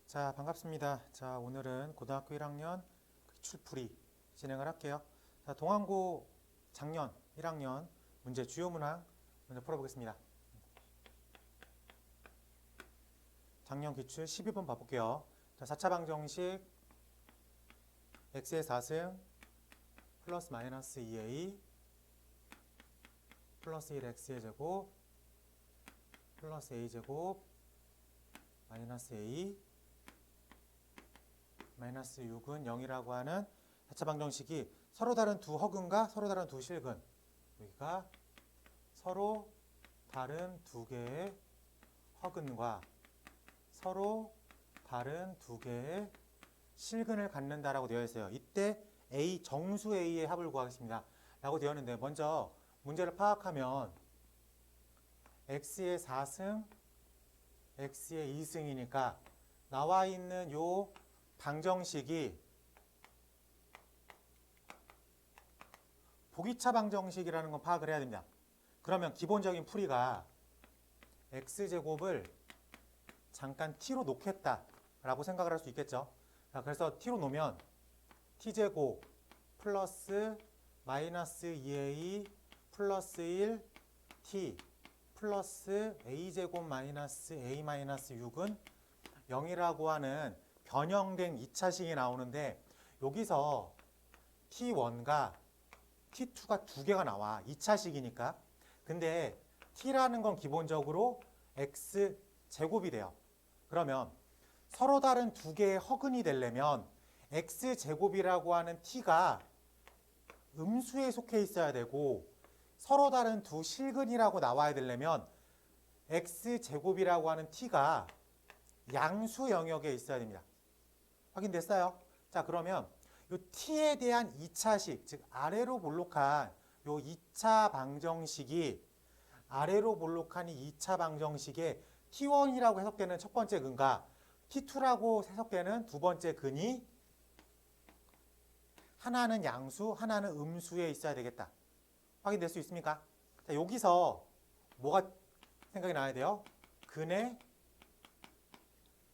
자, 반갑습니다. 자, 오늘은 고등학교 1학년 기출풀이 진행을 할게요. 자, 동안고 작년 1학년 문제 주요 문항 먼저 풀어보겠습니다. 작년 기출 12번 봐볼게요. 자, 4차 방정식 x의 4승 플러스 마이너스 2a 플러스 1x의 제곱 플러스 a제곱 마이너스 a 마이너스 6은 0이라고 하는 4차 방정식이 서로 다른 두 허근과 서로 다른 두 실근, 여기가 서로 다른 두 개의 허근과 서로 다른 두 개의 실근을 갖는다라고 되어 있어요. 이때 A, 정수 A의 합을 구하겠습니다 라고 되어 있는데, 먼저 문제를 파악하면 X의 4승, X의 2승이니까 나와 있는 요 방정식이 보기차 방정식이라는 건 파악을 해야 됩니다. 그러면 기본적인 풀이가 x제곱을 잠깐 t로 놓겠다라고 생각을 할 수 있겠죠. 자, 그래서 t로 놓으면 t제곱 플러스 마이너스 2a 플러스 1 t 플러스 a제곱 마이너스 a 마이너스 6은 0이라고 하는 변형된 2차식이 나오는데, 여기서 t1과 t2가 두 개가 나와. 2차식이니까. 근데 t라는 건 기본적으로 x제곱이 돼요. 그러면 서로 다른 두 개의 허근이 되려면 x제곱이라고 하는 t가 음수에 속해 있어야 되고, 서로 다른 두 실근이라고 나와야 되려면 x제곱이라고 하는 t가 양수 영역에 있어야 됩니다. 확인됐어요? 자, 그러면 이 t에 대한 2차식, 즉 아래로 볼록한 이 2차 방정식이, 아래로 볼록한 이 2차 방정식의 t1이라고 해석되는 첫 번째 근과 t2라고 해석되는 두 번째 근이 하나는 양수, 하나는 음수에 있어야 되겠다. 확인될 수 있습니까? 자, 여기서 뭐가 생각이 나야 돼요? 근의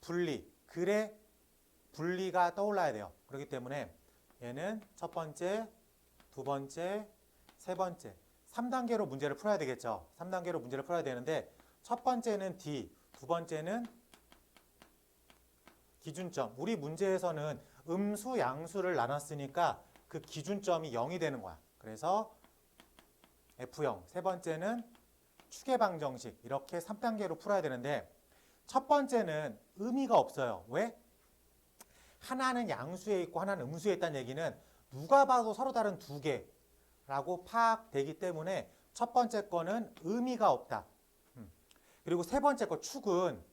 분리, 글의 분리가 떠올라야 돼요. 그렇기 때문에 얘는 첫 번째, 두 번째, 세 번째, 3단계로 문제를 풀어야 되겠죠. 3단계로 문제를 풀어야 되는데, 첫 번째는 D, 두 번째는 기준점. 우리 문제에서는 음수, 양수를 나눴으니까 그 기준점이 0이 되는 거야. 그래서 F0, 세 번째는 추계 방정식, 이렇게 3단계로 풀어야 되는데, 첫 번째는 의미가 없어요. 왜? 하나는 양수에 있고 하나는 음수에 있다는 얘기는 누가 봐도 서로 다른 두 개라고 파악되기 때문에 첫 번째 거는 의미가 없다. 그리고 세 번째 거 축은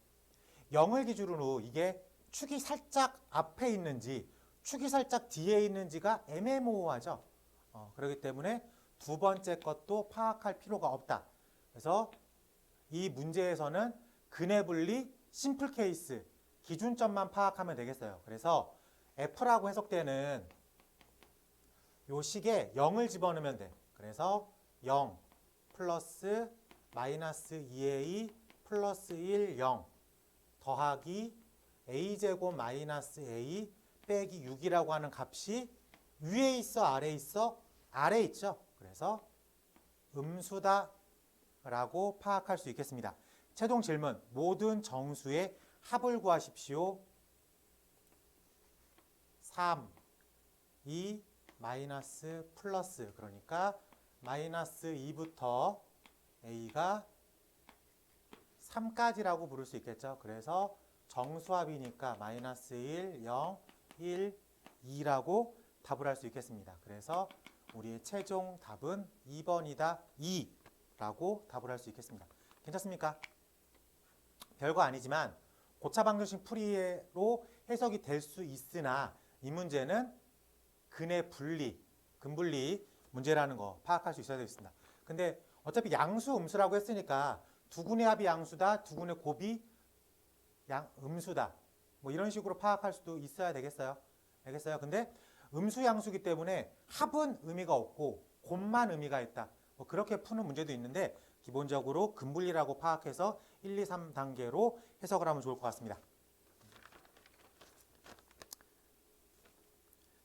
0을 기준으로 이게 축이 살짝 앞에 있는지 축이 살짝 뒤에 있는지가 애매모호하죠. 그렇기 때문에 두 번째 것도 파악할 필요가 없다. 그래서 이 문제에서는 근의 분리, 심플 케이스, 기준점만 파악하면 되겠어요. 그래서 F라고 해석되는 요 식에 0을 집어넣으면 돼. 그래서 0 플러스 마이너스 2a 플러스 1, 0 더하기 a제곱 마이너스 a 빼기 6이라고 하는 값이 위에 있어, 아래에 있어? 아래에 있죠. 그래서 음수다 라고 파악할 수 있겠습니다. 최종 질문, 모든 정수의 합을 구하십시오. 3, 2, 마이너스 플러스, 그러니까 마이너스 2부터 a가 3까지라고 부를 수 있겠죠. 그래서 정수합이니까 마이너스 1, 0, 1, 2라고 답을 할 수 있겠습니다. 그래서 우리의 최종 답은 2번이다, 2라고 답을 할 수 있겠습니다. 괜찮습니까? 별거 아니지만 고차 방정식 풀이로 해석이 될 수 있으나, 이 문제는 근의 분리, 근분리 문제라는 거 파악할 수 있어야 되겠습니다. 근데 어차피 양수, 음수라고 했으니까 두 근의 합이 양수다, 두 근의 곱이 음수다, 뭐 이런 식으로 파악할 수도 있어야 되겠어요. 알겠어요? 근데 음수, 양수기 때문에 합은 의미가 없고 곱만 의미가 있다, 뭐 그렇게 푸는 문제도 있는데, 기본적으로 근분리라고 파악해서 1, 2, 3단계로 해석을 하면 좋을 것 같습니다.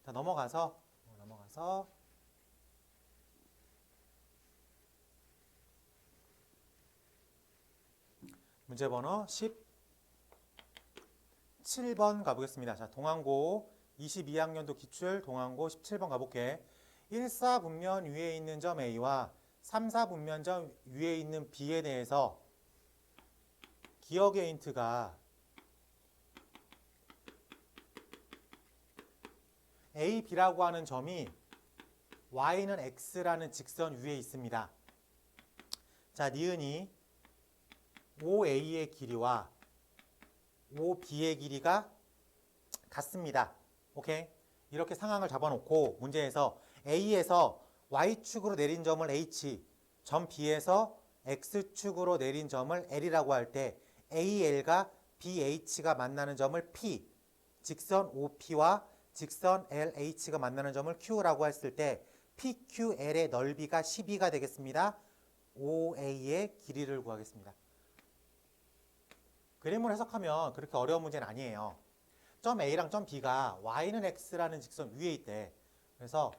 자, 넘어가서 문제 번호 17번 가보겠습니다. 자, 동항고 22학년도 기출 동항고 17번 가볼게. 1사분면 위에 있는 점 A와 3사분면점 위에 있는 B에 대해서 기억의 힌트가 A, B라고 하는 점이 Y는 X라는 직선 위에 있습니다. 자, 니은이 OA의 길이와 OB의 길이가 같습니다. 오케이? 이렇게 상황을 잡아놓고 문제에서 A에서 Y축으로 내린 점을 H, 점 B에서 X축으로 내린 점을 L이라고 할 때 AL과 BH가 만나는 점을 P, 직선 OP와 직선 LH가 만나는 점을 Q라고 했을 때 PQL의 넓이가 12가 되겠습니다. OA의 길이를 구하겠습니다. 그림을 해석하면 그렇게 어려운 문제는 아니에요. 점 A랑 점 B가 Y는 X라는 직선 위에 있대. 그래서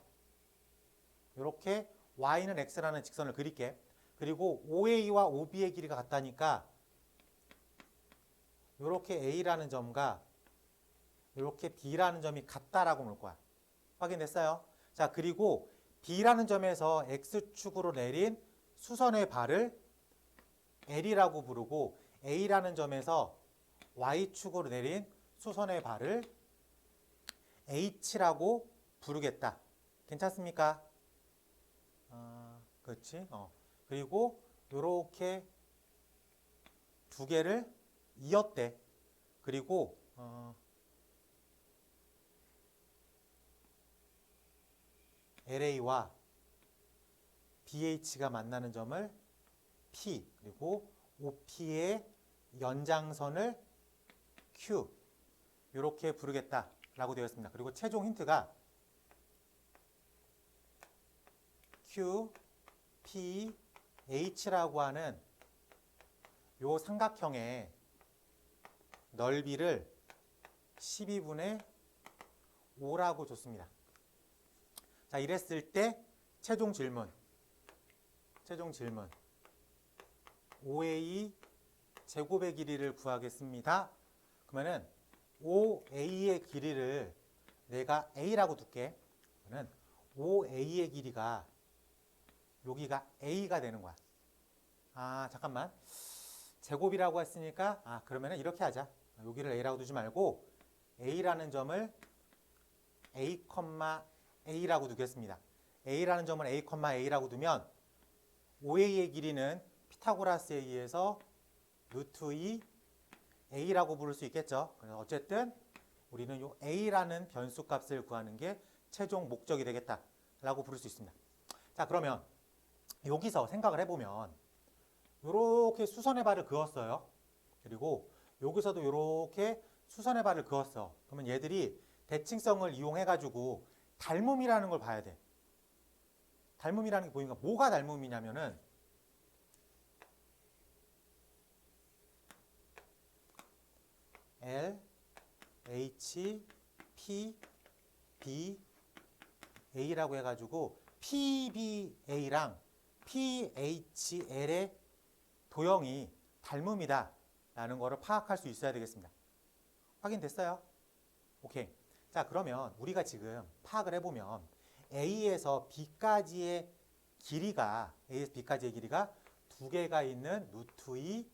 이렇게 Y는 X라는 직선을 그릴게. 그리고 OA와 OB의 길이가 같다니까 이렇게 A라는 점과 이렇게 B라는 점이 같다라고 볼 거야. 확인됐어요? 자, 그리고 B라는 점에서 X축으로 내린 수선의 발을 L이라고 부르고 A라는 점에서 Y축으로 내린 수선의 발을 H라고 부르겠다. 괜찮습니까? 그렇지? 그리고 이렇게 두 개를 이었대. 그리고 LA와 BH가 만나는 점을 P, 그리고 OP의 연장선을 Q, 이렇게 부르겠다라고 되어 있습니다. 그리고 최종 힌트가 Q, P, H라고 하는 요 삼각형의 넓이를 12분의 5라고 줬습니다. 자, 이랬을 때 최종 질문 5A 제곱의 길이를 구하겠습니다. 그러면은 5A의 길이를 내가 A라고 둘게. 그러면 5A의 길이가 여기가 A가 되는 거야. 아, 잠깐만. 제곱이라고 했으니까 그러면은 이렇게 하자. 여기를 A라고 두지 말고 A라는 점을 A, A라고 두겠습니다. A라는 점을 A, A라고 두면 5A의 길이는 피타고라스에 의해서 루트 2 A라고 부를 수 있겠죠. 그래서 어쨌든 우리는 이 A라는 변수 값을 구하는 게 최종 목적이 되겠다라고 부를 수 있습니다. 자, 그러면 여기서 생각을 해보면 이렇게 수선의 발을 그었어요. 그리고 여기서도 이렇게 수선의 발을 그었어. 그러면 얘들이 대칭성을 이용해가지고 닮음이라는 걸 봐야 돼. 닮음이라는 게 보니까 뭐가 닮음이냐면은 L, H, P, B, A라고 해가지고 PBA랑 PHL의 도형이 닮음이다 라는 거를 파악할 수 있어야 되겠습니다. 확인됐어요? 오케이. 자, 그러면 우리가 지금 파악을 해보면 A에서 B까지의 길이가 두 개가 있는 루트 2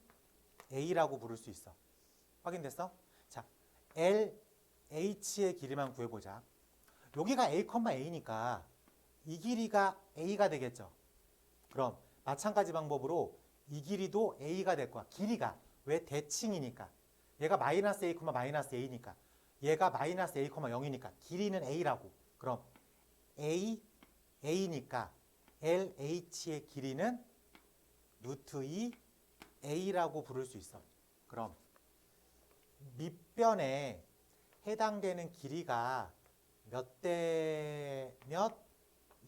A라고 부를 수 있어. 확인됐어? 자, L, H의 길이만 구해보자. 여기가 A, A니까 이 길이가 A가 되겠죠. 그럼 마찬가지 방법으로 이 길이도 A가 될 거야. 길이가. 왜? 대칭이니까. 얘가 마이너스 A, 마이너스 A니까. 얘가 마이너스 A, 0이니까. 길이는 A라고. 그럼 A, A니까 LH의 길이는 루트 2 A라고 부를 수 있어. 그럼 밑변에 해당되는 길이가 몇 대 몇?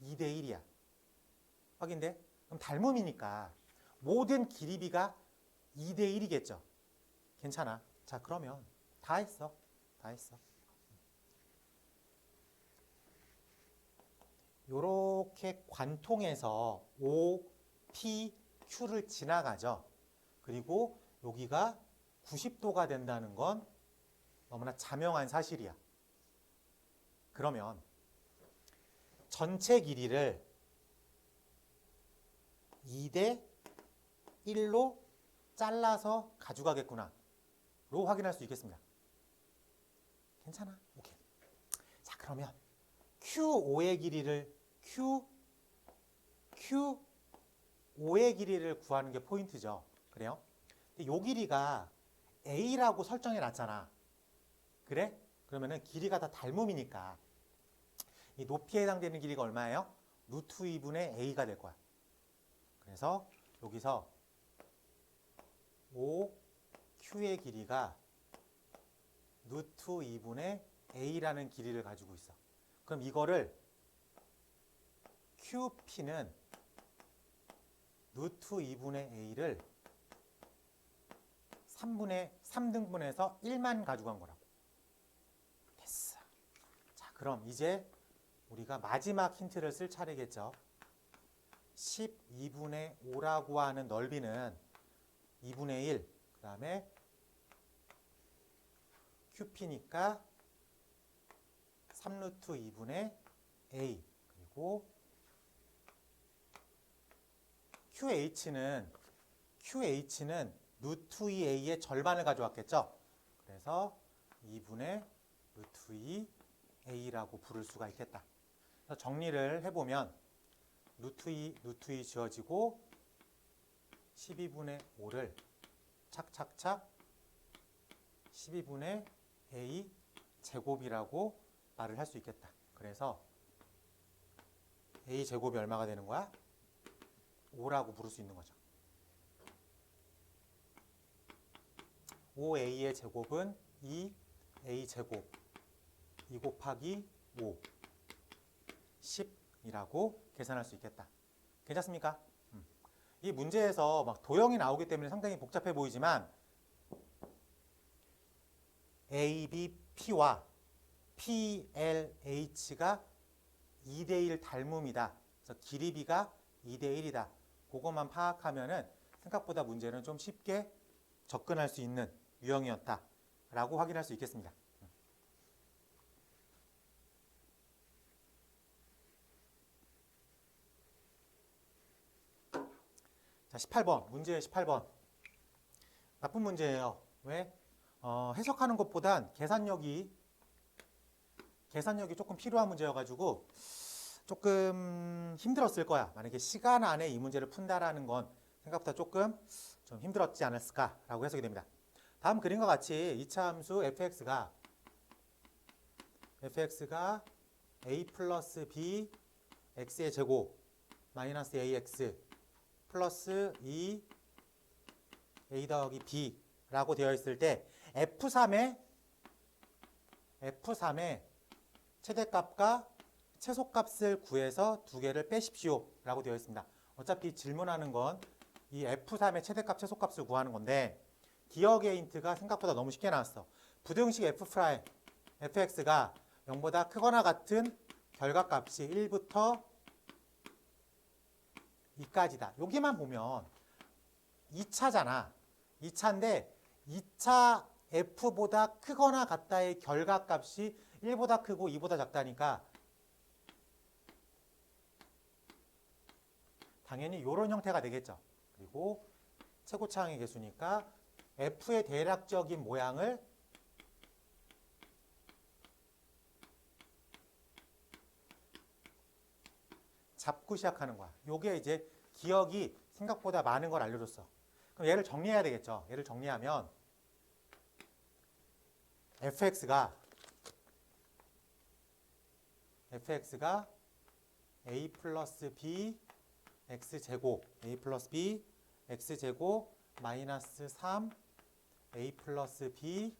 2대 1이야. 확인돼? 그럼 닮음이니까 모든 길이비가 2대 1이겠죠. 괜찮아. 자, 그러면 다 했어. 요렇게 관통해서 O, P, Q를 지나가죠. 그리고 여기가 90도가 된다는 건 너무나 자명한 사실이야. 그러면 전체 길이를 2대 1로 잘라서 가져가겠구나 로 확인할 수 있겠습니다. 괜찮아? 오케이. 자, 그러면 Q5의 길이를 Q5의 길이를 구하는 게 포인트죠. 그래요? 근데 요 길이가 A라고 설정해 놨잖아. 그래? 그러면은 길이가 다 닮음이니까 이 높이에 해당되는 길이가 얼마예요? 루트 2분의 A가 될 거야. 그래서 여기서 OQ의 길이가 루트 2분의 A라는 길이를 가지고 있어. 그럼 이거를 QP는 루트 2분의 A를 3등분해서 1만 가져간 거라고. 됐어. 자, 그럼 이제 우리가 마지막 힌트를 쓸 차례겠죠. 12분의 5라고 하는 넓이는 2분의 1, 그 다음에 QP니까 3루트 2분의 A, 그리고 QH는 루트 2A의 절반을 가져왔겠죠. 그래서 2분의 루트 2A라고 부를 수가 있겠다. 그래서 정리를 해보면 루트 2 지워지고 12분의 5를 착착착 12분의 A 제곱이라고 말을 할 수 있겠다. 그래서 A 제곱이 얼마가 되는 거야? 5라고 부를 수 있는 거죠. 5A의 제곱은 2A 제곱 2 곱하기 5 10이라고 계산할 수 있겠다. 괜찮습니까? 이 문제에서 막 도형이 나오기 때문에 상당히 복잡해 보이지만 ABP와 PLH가 2대1 닮음이다. 그래서 길이비가 2대1이다. 그것만 파악하면은 생각보다 문제는 좀 쉽게 접근할 수 있는 유형이었다 라고 확인할 수 있겠습니다. 자, 18번 문제 18번 나쁜 문제예요. 왜? 해석하는 것보단 계산력이 조금 필요한 문제여가지고 조금 힘들었을 거야. 만약에 시간 안에 이 문제를 푼다라는 건 생각보다 조금 좀 힘들었지 않았을까라고 해석이 됩니다. 다음 그림과 같이 이차 함수 fx가 a 플러스 b x의 제곱 마이너스 ax 플러스 2 a 더하기 b라고 되어 있을 때 f3의 최대값과 최소값을 구해서 두 개를 빼십시오 라고 되어 있습니다. 어차피 질문하는 건 이 f3의 최대값, 최소값을 구하는 건데 기억의 힌트가 생각보다 너무 쉽게 나왔어. 부등식 fx가 0보다 크거나 같은 결과값이 1부터 2까지다. 여기만 보면 2차잖아. 2차인데 2차 f보다 크거나 같다의 결과값이 1보다 크고 2보다 작다니까 당연히 이런 형태가 되겠죠. 그리고 최고차항의 개수니까 f의 대략적인 모양을 잡고 시작하는 거야. 요게 이제 기억이 생각보다 많은 걸 알려줬어. 그럼 얘를 정리해야 되겠죠. 얘를 정리하면 fx가 a 플러스 b x제곱 a 플러스 b x제곱 마이너스 3 a 플러스 b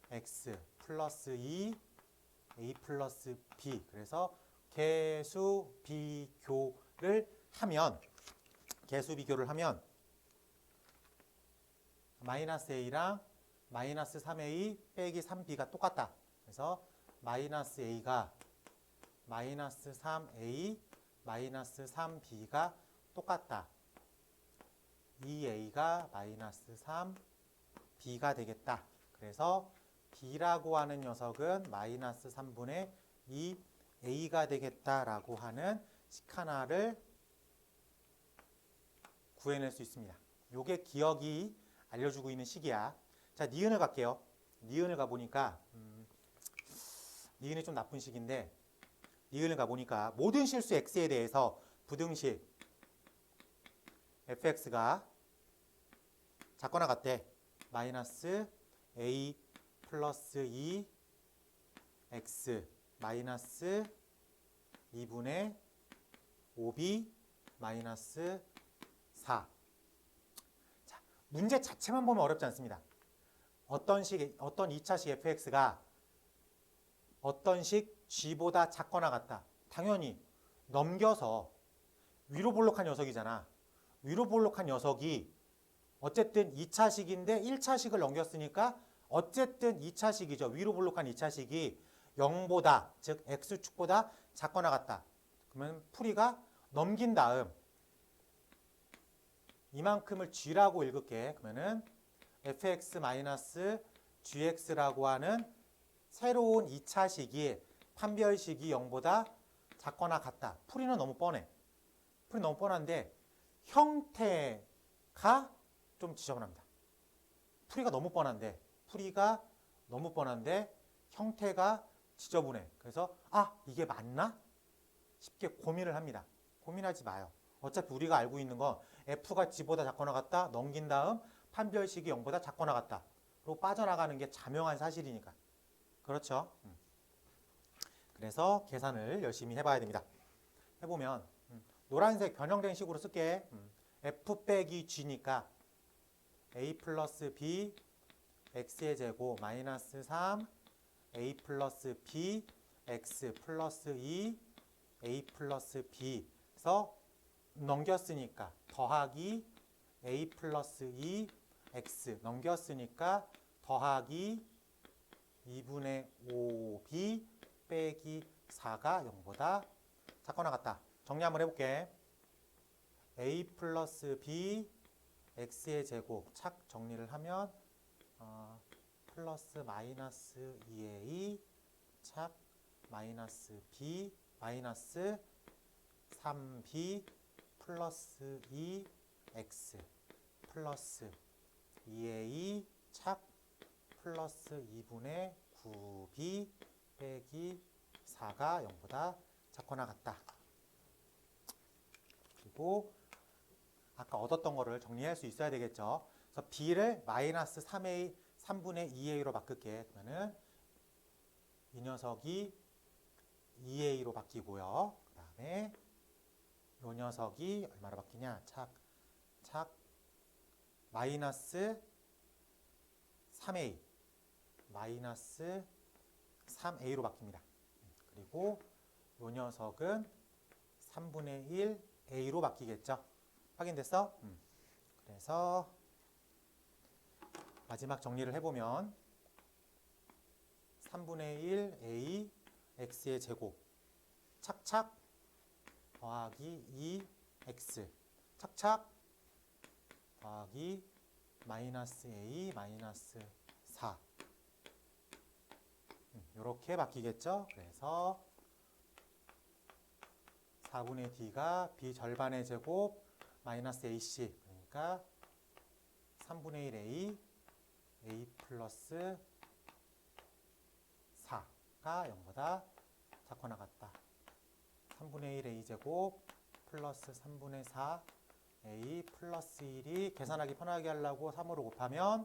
x 플러스 2 a 플러스 b 그래서 개수 비교를 하면 마이너스 a랑 마이너스 3a 빼기 3b가 똑같다. 그래서 마이너스 a가 마이너스 3a 마이너스 3b가 똑같다. 2a가 마이너스 3b가 되겠다. 그래서 b라고 하는 녀석은 마이너스 3분의 2a가 되겠다라고 하는 식 하나를 구해낼 수 있습니다. 요게 기억이 알려주고 있는 식이야. 자, 니은을 갈게요. 니은을 가보니까 니은이 좀 나쁜 식인데 니은을 가보니까 모든 실수 x에 대해서 부등식 fx가 작거나 같대. 마이너스 a 플러스 2x 마이너스 2분의 5b 마이너스 4. 자, 문제 자체만 보면 어렵지 않습니다. 어떤 2차식 fx가 어떤 식 g보다 작거나 같다. 당연히 넘겨서 위로 볼록한 녀석이잖아. 위로 볼록한 녀석이 어쨌든 2차식인데 1차식을 넘겼으니까 어쨌든 2차식이죠. 위로 볼록한 2차식이 0보다 즉 x축보다 작거나 같다. 그러면 풀이가 넘긴 다음 이만큼을 g라고 읽을게. 그러면은 fx-gx라고 하는 새로운 2차식이 판별식이 0보다 작거나 같다. 풀이는 너무 뻔해. 풀이 너무 뻔한데 형태가 좀 지저분합니다. 풀이가 너무 뻔한데 형태가 지저분해. 그래서 이게 맞나? 쉽게 고민을 합니다. 고민하지 마요. 어차피 우리가 알고 있는 건 f가 g보다 작거나 같다. 넘긴 다음 판별식이 0보다 작거나 같다. 그리고 빠져나가는 게 자명한 사실이니까. 그렇죠? 그래서 계산을 열심히 해봐야 됩니다. 해보면 노란색 변형된 식으로 쓸게. f 빼기 g니까 a 플러스 b x의 제곱 마이너스 3 a 플러스 b x 플러스 2 a 플러스 b 그래서 넘겼으니까 더하기 a 플러스 2 x 넘겼으니까 더하기 2분의 5b 빼기 4가 0보다 작거나 같다. 정리 한번 해볼게. a 플러스 b x의 제곱 착 정리를 하면 플러스 마이너스 2a 착 마이너스 b 마이너스 3b 플러스 2x 플러스 2a 착 플러스 2분의 9b 빼기 4가 0보다 작거나 같다. 그리고 아까 얻었던 거를 정리할 수 있어야 되겠죠. 그래서 b를 마이너스 3분의 2a로 바꿀게. 그러면은 이 녀석이 2a로 바뀌고요. 그 다음에 이 녀석이 얼마로 바뀌냐? 착 마이너스 3a 마이너스 3a로 바뀝니다. 그리고 이 녀석은 3분의 1a로 바뀌겠죠. 확인됐어? 그래서 마지막 정리를 해보면 3분의 1a x의 제곱 착착 더하기 2x 착착 더하기 마이너스 a 마이너스 4 이렇게 바뀌겠죠. 그래서 4분의 d가 b 절반의 제곱 마이너스 ac 그러니까 3분의 1a a 플러스 4가 0보다 작거나 같다. 3분의 1 a 제곱 플러스 3분의 4 a 플러스 1이 계산하기 편하게 하려고 3으로 곱하면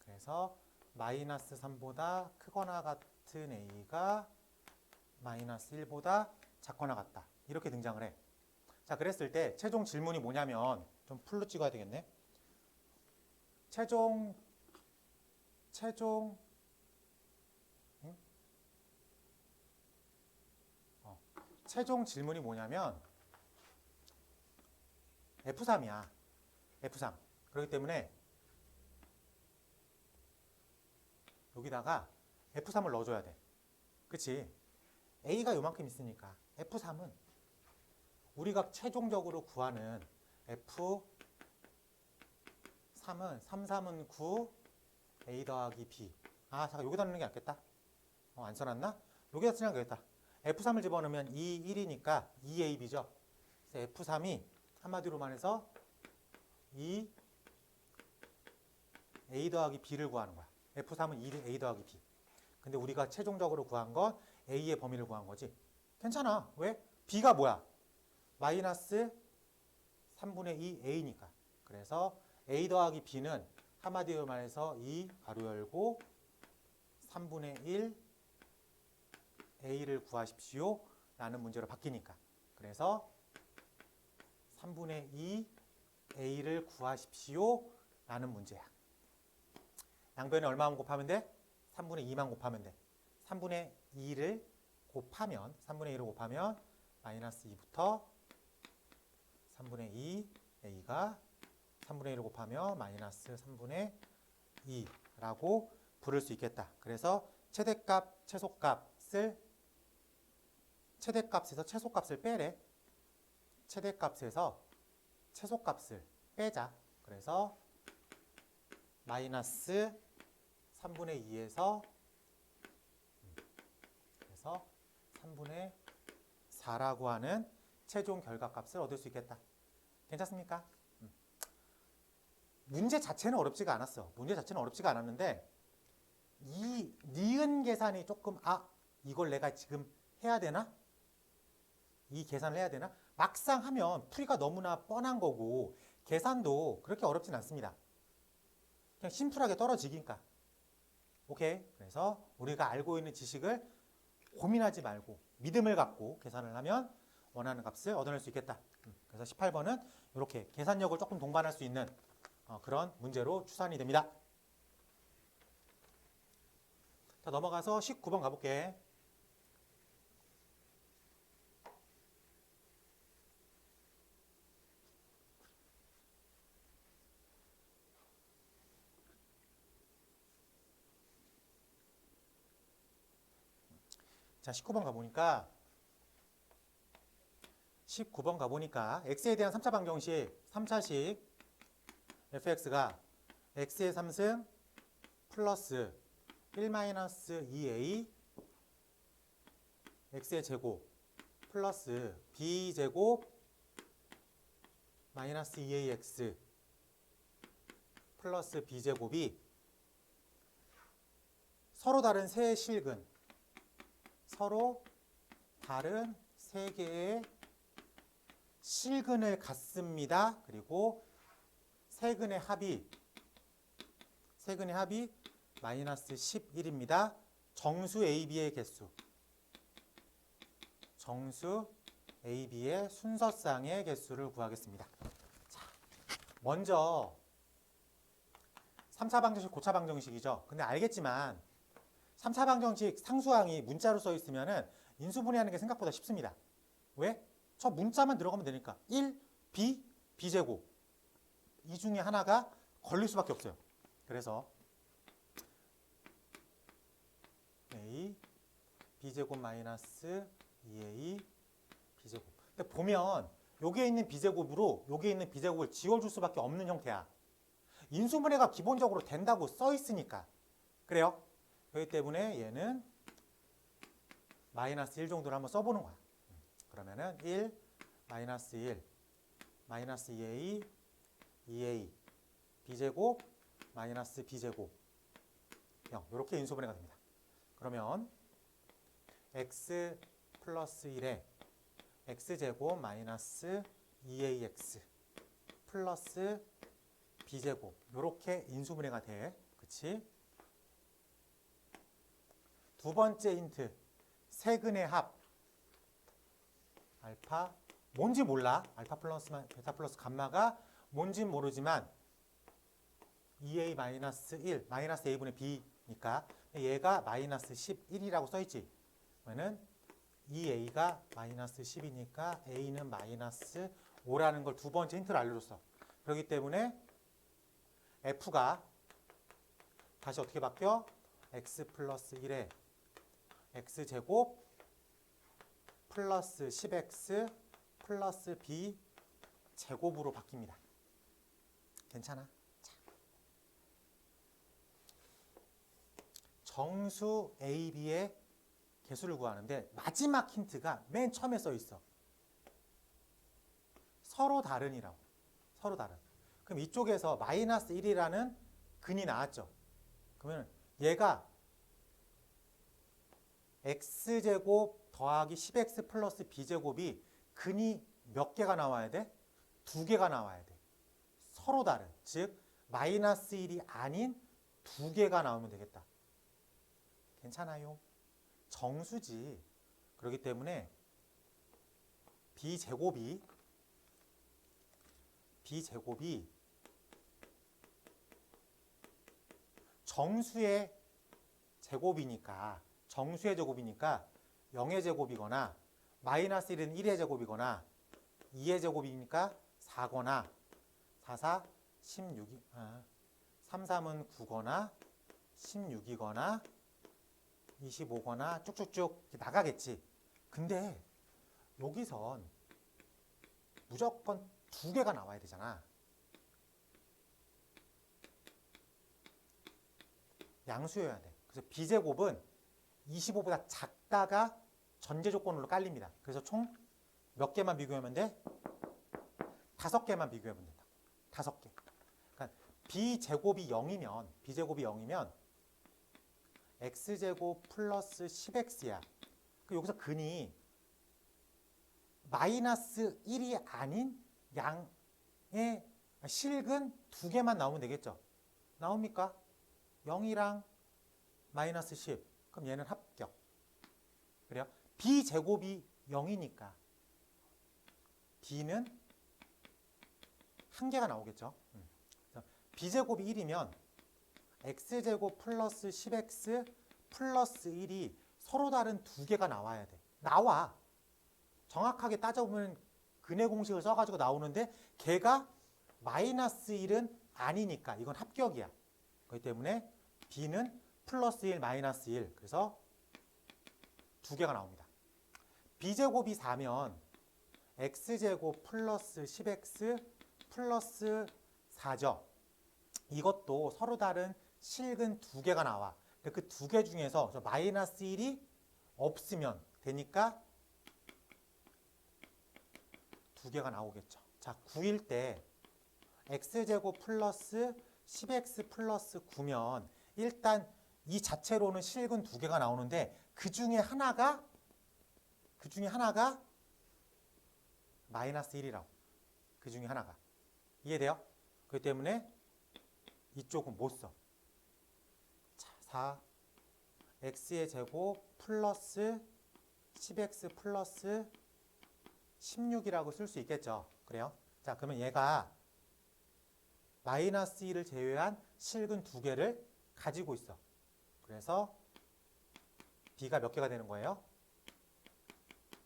그래서 마이너스 3보다 크거나 같은 a가 마이너스 1보다 작거나 같다. 이렇게 등장을 해. 자, 그랬을 때 최종 질문이 뭐냐면 좀 풀로 찍어야 되겠네. 최종 질문이 뭐냐면 F3이야. F3. 그렇기 때문에 여기다가 F3을 넣어줘야 돼. 그치? A가 요만큼 있으니까 F3은 우리가 최종적으로 구하는 F3은 3은 9 A 더하기 B. 아, 잠깐 여기다 넣는 게 낫겠다. 안 써놨나? 여기다 쓰는 게 낫겠다. F3을 집어넣으면 2, 1이니까 2AB죠. 그래서 F3이 한마디로 말해서 2 A 더하기 B를 구하는 거야. F3은 2A 더하기 B. 근데 우리가 최종적으로 구한 건 A의 범위를 구한 거지. 괜찮아. 왜? B가 뭐야? 마이너스 3분의 2 A니까. 그래서 A 더하기 B는 한마디로 말해서 2 가로 열고 3분의 1 A를 구하십시오 라는 문제로 바뀌니까. 그래서 3분의 2 A를 구하십시오 라는 문제야. 양변에 얼마만 곱하면 돼? 3분의 2만 곱하면 돼. 3분의 2를 곱하면 마이너스 2부터 3분의 2 A가 3분의 1을 곱하면 마이너스 3분의 2라고 부를 수 있겠다. 그래서 최대값, 최대값에서 최소값을 빼래. 최대값에서 최소값을 빼자. 그래서 마이너스 3분의 2에서 그래서 3분의 4라고 하는 최종 결과값을 얻을 수 있겠다. 괜찮습니까? 문제 자체는 어렵지가 않았어. 문제 자체는 어렵지가 않았는데 이 니은 계산이 조금 이걸 내가 지금 해야 되나? 이 계산을 해야 되나? 막상 하면 풀이가 너무나 뻔한 거고 계산도 그렇게 어렵진 않습니다. 그냥 심플하게 떨어지기니까. 오케이. 그래서 우리가 알고 있는 지식을 고민하지 말고 믿음을 갖고 계산을 하면 원하는 값을 얻어낼 수 있겠다. 그래서 18번은 이렇게 계산력을 조금 동반할 수 있는 그런 문제로 추산이 됩니다. 자, 넘어가서 19번 가볼게. 자, 19번 가보니까 x에 대한 3차 방정식 3차식 fx가 x의 3승 플러스 1-2a x의 제곱 플러스 b제곱 마이너스 2ax 플러스 b제곱이 서로 다른 세 개의 실근을 갖습니다. 그리고 세근의 합이 마이너스 11입니다. 정수 AB의 개수. 정수 AB의 순서쌍의 개수를 구하겠습니다. 자, 먼저 3차 방정식, 고차 방정식이죠. 근데 알겠지만 3차 방정식 상수항이 문자로 써 있으면은 인수분해하는 게 생각보다 쉽습니다. 왜? 저 문자만 들어가면 되니까 1, B, B제곱 이 중에 하나가 걸릴 수밖에 없어요. 그래서 A, B제곱 마이너스 2A, B제곱. 근데 보면 여기에 있는 B제곱으로 여기에 있는 B제곱을 지워줄 수밖에 없는 형태야. 인수분해가 기본적으로 된다고 써 있으니까. 그래요? 그렇기 때문에 얘는 마이너스 1 정도를 한번 써보는 거야. 그러면은 1, 마이너스 1, 마이너스 2a, 2a, b제곱, 마이너스 b제곱 0. 이렇게 인수분해가 됩니다. 그러면 x 플러스 1에 x제곱 마이너스 2ax 플러스 b제곱 이렇게 인수분해가 돼. 그치? 두 번째 힌트. 세근의 합. 알파 뭔지 몰라. 알파 플러스 베타 플러스 감마가 뭔진 모르지만 2a 마이너스 1 마이너스 a분의 b니까 얘가 마이너스 11이라고 써있지. 그러면 2a가 마이너스 10이니까 a는 마이너스 5라는 걸 두 번째 힌트를 알려줬어. 그렇기 때문에 f가 다시 어떻게 바뀌어? x 플러스 1에 x제곱 플러스 10x 플러스 b 제곱으로 바뀝니다. 괜찮아? 자. 정수 a, b의 개수를 구하는데 마지막 힌트가 맨 처음에 써 있어. 서로 다른이라고. 서로 다른. 그럼 이쪽에서 마이너스 1이라는 근이 나왔죠. 그러면 얘가 x제곱 더하기 10x 플러스 b제곱이 근이 몇 개가 나와야 돼? 2개가 나와야 돼. 서로 다른. 즉 마이너스 1이 아닌 2개가 나오면 되겠다. 괜찮아요? 정수지. 그렇기 때문에 b제곱이 정수의 제곱이니까 0의 제곱이거나 마이너스 1은 1의 제곱이거나 2의 제곱이니까 4거나 4, 4, 16이 3, 3은 9거나 16이거나 25거나 쭉쭉쭉 나가겠지. 근데 여기선 무조건 2개가 나와야 되잖아. 양수여야 돼. 그래서 b제곱은 25보다 작다가 전제 조건으로 깔립니다. 그래서 총 몇 개만 비교하면 돼? 5개만 비교하면 된다. 5개. 그러니까 b제곱이 0이면 x제곱 플러스 10x야. 여기서 근이 마이너스 1이 아닌 양의 실근 2개만 나오면 되겠죠. 나옵니까? 0이랑 마이너스 10. 그럼 얘는 합격. 그래요? b제곱이 0이니까 b는 한 개가 나오겠죠. b제곱이 1이면 x제곱 플러스 10x 플러스 1이 서로 다른 2개가 나와야 돼. 나와. 정확하게 따져보면 근의 공식을 써가지고 나오는데 걔가 마이너스 1은 아니니까 이건 합격이야. 그렇기 때문에 b는 플러스 1 마이너스 1. 그래서 2개가 나옵니다. b제곱이 4면 x제곱 플러스 10x 플러스 4죠. 이것도 서로 다른 실근 2개가 나와. 그 2개 중에서 마이너스 1이 없으면 되니까 2개가 나오겠죠. 자, 9일 때 x제곱 플러스 10x 플러스 9면 일단 이 자체로는 실근 2개가 나오는데 그 중에 하나가 마이너스 1이라고. 그 중에 하나가. 이해돼요? 그렇기 때문에 이쪽은 못 써. 자, 4 x의 제곱 플러스 10x 플러스 16이라고 쓸 수 있겠죠. 그래요? 자, 그러면 얘가 마이너스 1을 제외한 실근 2개를 가지고 있어. 그래서 b가 몇 개가 되는 거예요?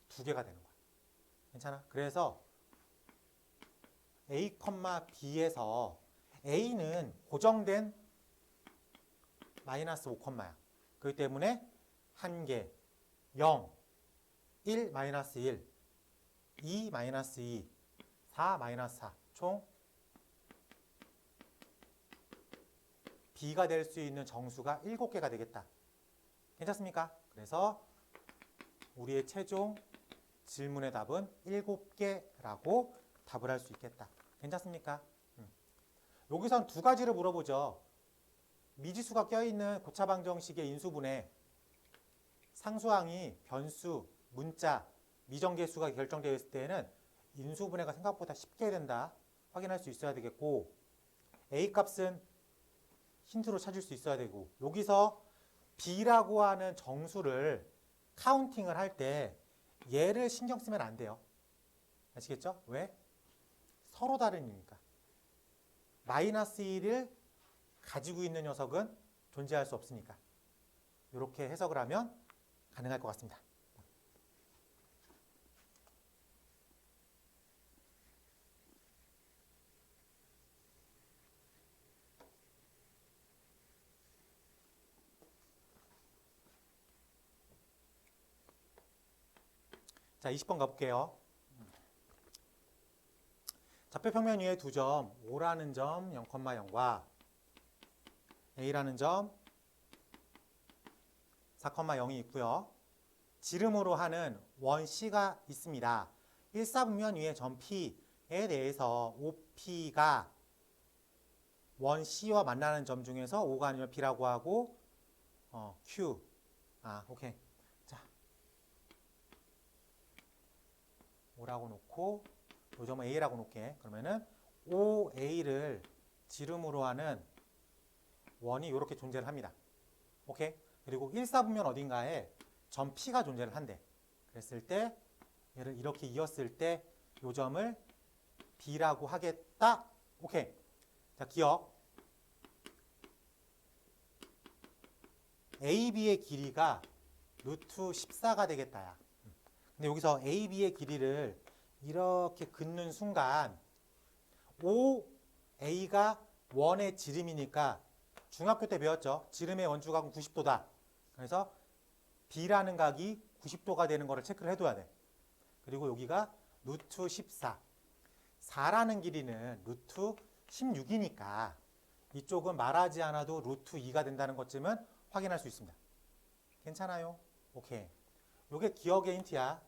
2개가 되는 거야. 괜찮아? 그래서 a, b에서 a는 고정된 마이너스 5컴마야. 그렇기 때문에 1개, 0, 1, 마이너스 1, 2, 마이너스 2, 4, 마이너스 4. 총 b가 될 수 있는 정수가 7개가 되겠다. 괜찮습니까? 그래서 우리의 최종 질문의 답은 7개라고 답을 할 수 있겠다. 괜찮습니까? 여기선 2가지를 물어보죠. 미지수가 껴있는 고차방정식의 인수분해, 상수항이 변수, 문자, 미정계수가 결정되어 있을 때에는 인수분해가 생각보다 쉽게 된다. 확인할 수 있어야 되겠고, A값은 힌트로 찾을 수 있어야 되고, 여기서 B라고 하는 정수를 카운팅을 할 때 얘를 신경 쓰면 안 돼요. 아시겠죠? 왜? 서로 다른이니까. 마이너스 1을 가지고 있는 녀석은 존재할 수 없으니까. 이렇게 해석을 하면 가능할 것 같습니다. 자, 20번 가볼게요. 좌표 평면 위에 두 점, O라는 점 0,0과 A라는 점 4,0이 있고요. 지름으로 하는 원 C가 있습니다. 일사분면 위에 점 P에 대해서 OP가 원 C와 만나는 점 중에서 O가 아니면 B라고 하고 Q. 오케이. 자, O라고 놓고 이 점은 A라고 놓게. 그러면은 OA를 지름으로 하는 원이 이렇게 존재를 합니다. 오케이. 그리고 일사분면 어딘가에 점 P가 존재를 한대. 그랬을 때 얘를 이렇게 이었을 때 이 점을 B라고 하겠다. 오케이. 자, 기억. AB의 길이가 루트 14가 되겠다야. 근데 여기서 AB의 길이를 이렇게 긋는 순간 OA가 원의 지름이니까 중학교 때 배웠죠. 지름의 원주각은 90도다. 그래서 B라는 각이 90도가 되는 거를 체크를 해둬야 돼. 그리고 여기가 루트 14. 4라는 길이는 루트 16이니까 이쪽은 말하지 않아도 루트 2가 된다는 것쯤은 확인할 수 있습니다. 괜찮아요? 오케이. 요게 기억의 힌트야.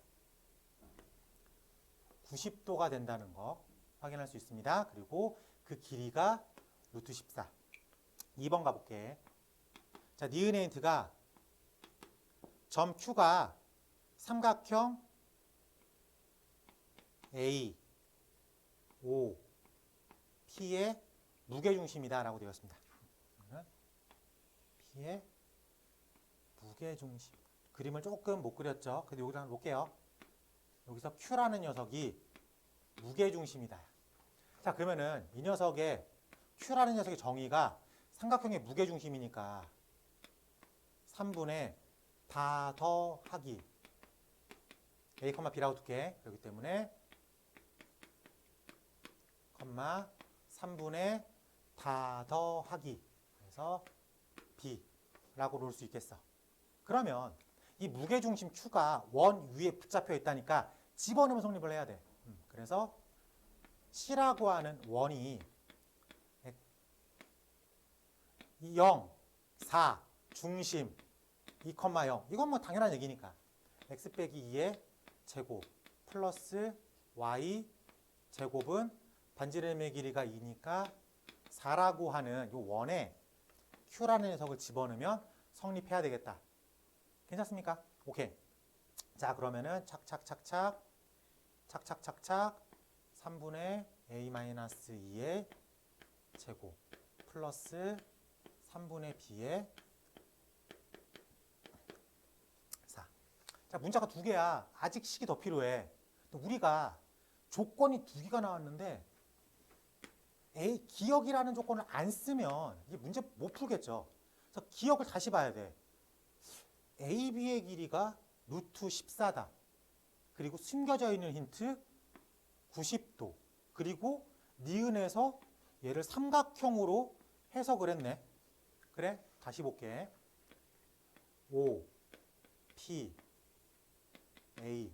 90도가 된다는 거 확인할 수 있습니다. 그리고 그 길이가 루트 14. 2번 가볼게. 자, 니은의 힌트가 점 Q가 삼각형 A, O, P의 무게중심이다 라고 되어 있습니다. P의 무게중심. 그림을 조금 못 그렸죠. 근데 여기서 한번 볼게요. 여기서 Q라는 녀석이 무게중심이다. 자, 그러면은 이 녀석의 Q라는 녀석의 정의가 삼각형의 무게중심이니까 3분의 다 더하기 A, B라고 둘게. 그렇기 때문에 3분의 다 더하기 그래서 B라고 놓을 수 있겠어. 그러면 이 무게중심 Q가 원 위에 붙잡혀 있다니까 집어넣으면 성립을 해야 돼. 그래서 C라고 하는 원이 0, 4, 중심 2,0 이건 뭐 당연한 얘기니까 x 빼기 2의 제곱 플러스 y 제곱은 반지름의 길이가 2니까 4라고 하는 이 원에 Q라는 녀석을 집어넣으면 성립해야 되겠다. 괜찮습니까? 오케이. 자, 그러면은 착착착착 3분의 a-2의 제곱 플러스 3분의 b의 4. 자, 문자가 두 개야. 아직 식이 더 필요해. 우리가 조건이 두 개가 나왔는데 기억이라는 조건을 안 쓰면 이게 문제 못 풀겠죠. 그래서 기억을 다시 봐야 돼. AB의 길이가 루트 14다. 그리고 숨겨져 있는 힌트 90도. 그리고 니은에서 얘를 삼각형으로 해석을 했네. 그래? 다시 볼게. O, P, A.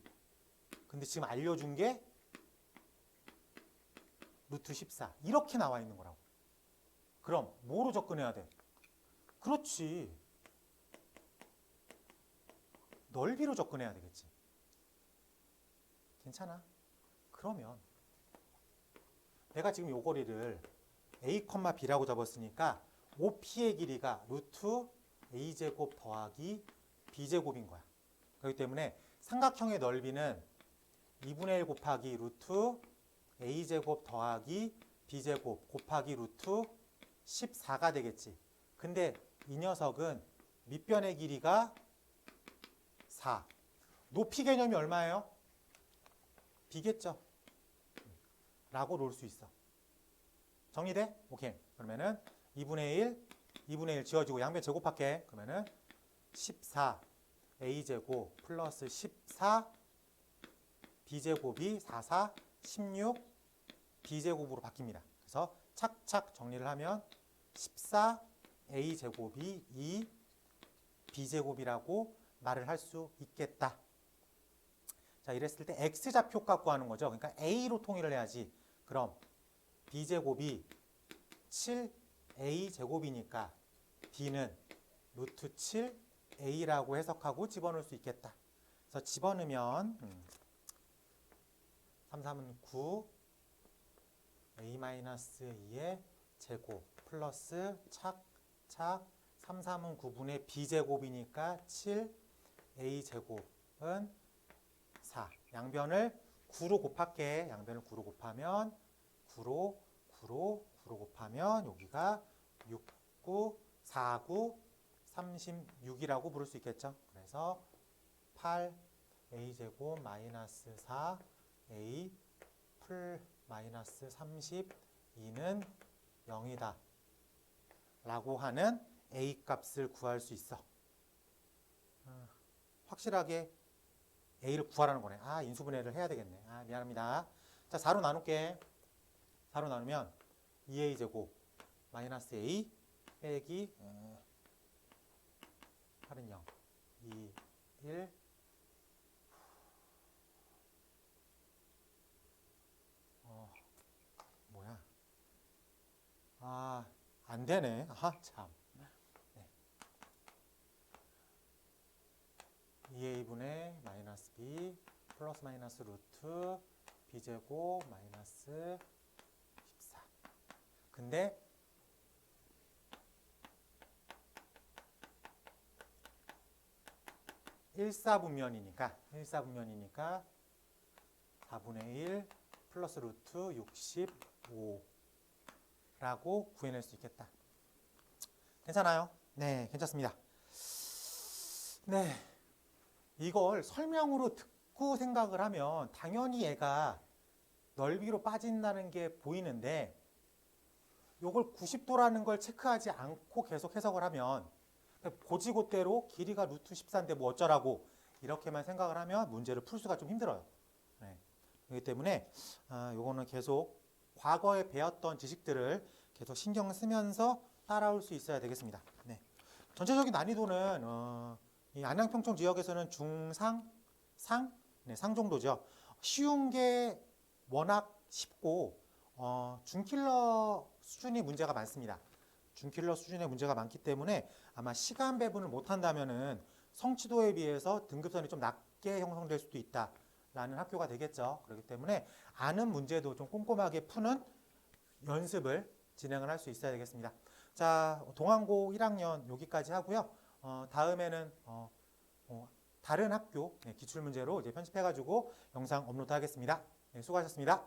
근데 지금 알려준 게 루트 14. 이렇게 나와 있는 거라고. 그럼 뭐로 접근해야 돼? 그렇지. 넓이로 접근해야 되겠지. 괜찮아? 그러면 내가 지금 요 거리를 A, B라고 잡았으니까 OP의 길이가 루트 A제곱 더하기 B제곱인 거야. 그렇기 때문에 삼각형의 넓이는 2분의 1 곱하기 루트 A제곱 더하기 B제곱 곱하기 루트 14가 되겠지. 근데 이 녀석은 밑변의 길이가 4. 높이 개념이 얼마예요? B겠죠. 라고 놓을 수 있어. 정리돼? 오케이. 그러면은 2분의 1 지워지고 양변 제곱할게. 그러면은 14 A제곱 플러스 14 B제곱이 4, 4, 16 B제곱으로 바뀝니다. 그래서 착착 정리를 하면 14 A제곱이 2 B제곱이라고 말을 할 수 있겠다. 자, 이랬을 때 x좌표 값 구하는 거죠. 그러니까 a로 통일을 해야지. 그럼 b제곱이 7a제곱이니까 b는 루트 7a라고 해석하고 집어넣을 수 있겠다. 그래서 집어넣으면 3, 3은 9 a-2의 제곱 플러스 착 3, 3은 9분의 b제곱이니까 7a제곱은 4. 양변을 9로 곱할게. 양변을 9로 곱하면 9로 곱하면 여기가 6, 9, 4, 9, 36이라고 부를 수 있겠죠. 그래서 8a제곱 마이너스 4a 풀 마이너스 32는 0이다 라고 하는 a 값을 구할 수 있어. 확실하게 a를 구하라는 거네. 아, 인수분해를 해야 되겠네. 아, 미안합니다. 자, 4로 나눌게. 4로 나누면 2a제곱 마이너스 a 빼기 8은 0 2, 1 뭐야? 아, 안 되네. 아, 참. 네. 2a분의 마이너스 b 플러스 마이너스 루트 b제곱 마이너스 14. 근데 일사분면이니까 4분의 1 플러스 루트 65라고 구해낼 수 있겠다. 괜찮아요? 네, 괜찮습니다. 네, 이걸 설명으로 듣고 생각을 하면 당연히 얘가 넓이로 빠진다는 게 보이는데 이걸 90도라는 걸 체크하지 않고 계속 해석을 하면 고지고대로 길이가 루트 14인데 뭐 어쩌라고 이렇게만 생각을 하면 문제를 풀 수가 좀 힘들어요. 네. 그렇기 때문에 요거는 계속 과거에 배웠던 지식들을 계속 신경 쓰면서 따라올 수 있어야 되겠습니다. 네. 전체적인 난이도는 이 안양평촌 지역에서는 중상, 상, 네, 상 정도죠. 쉬운 게 워낙 쉽고 준킬러 수준의 문제가 많습니다. 준킬러 수준의 문제가 많기 때문에 아마 시간 배분을 못한다면은 성취도에 비해서 등급선이 좀 낮게 형성될 수도 있다라는 학교가 되겠죠. 그렇기 때문에 아는 문제도 좀 꼼꼼하게 푸는 연습을 진행을 할 수 있어야 되겠습니다. 자, 동안고 1학년 여기까지 하고요. 다음에는 다른 학교 기출문제로 이제 편집해가지고 영상 업로드 하겠습니다. 네, 수고하셨습니다.